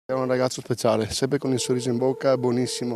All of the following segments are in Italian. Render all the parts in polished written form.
È un ragazzo speciale, sempre con il sorriso in bocca, buonissimo,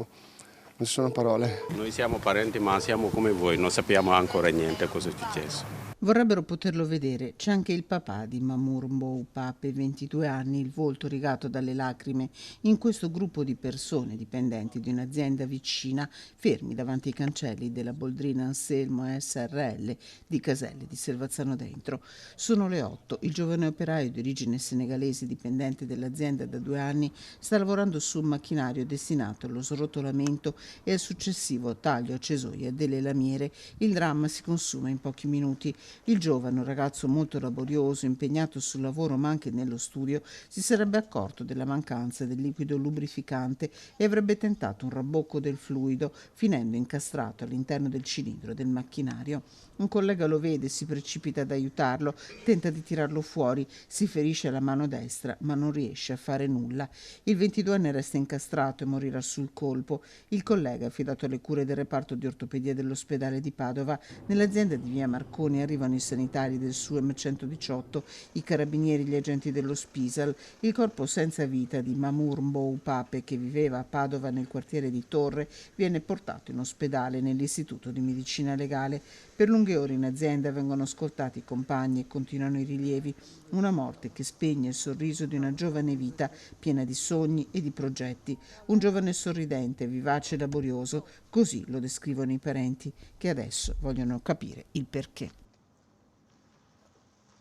non ci sono parole. Noi siamo parenti, ma siamo come voi, non sappiamo ancora niente cosa è successo. Vorrebbero poterlo vedere. C'è anche il papà di Mamour Mbou Pape, 22 anni, il volto rigato dalle lacrime, in questo gruppo di persone dipendenti di un'azienda vicina, fermi davanti ai cancelli della Boldrina Anselmo SRL di Caselle di Selvazzano Dentro. Sono le 8. Il giovane operaio di origine senegalese, dipendente dell'azienda da 2 anni, sta lavorando su un macchinario destinato allo srotolamento e al successivo taglio a cesoia delle lamiere. Il dramma si consuma in pochi minuti. Il giovane, un ragazzo molto laborioso, impegnato sul lavoro ma anche nello studio, si sarebbe accorto della mancanza del liquido lubrificante e avrebbe tentato un rabbocco del fluido, finendo incastrato all'interno del cilindro del macchinario. Un collega lo vede, si precipita ad aiutarlo, tenta di tirarlo fuori, si ferisce alla mano destra ma non riesce a fare nulla. Il 22enne resta incastrato e morirà sul colpo. Il collega, affidato alle cure del reparto di ortopedia dell'ospedale di Padova, nell'azienda di via Marconi arrivano i sanitari del SUEM 118, i carabinieri, gli agenti dello Spisal. Il corpo senza vita di Mamour Mbou Pape, che viveva a Padova nel quartiere di Torre, viene portato in ospedale nell'istituto di medicina legale. Per lunghe ore in azienda vengono ascoltati i compagni e continuano i rilievi. Una morte che spegne il sorriso di una giovane vita piena di sogni e di progetti. Un giovane sorridente, vivace e laborioso, così lo descrivono i parenti, che adesso vogliono capire il perché.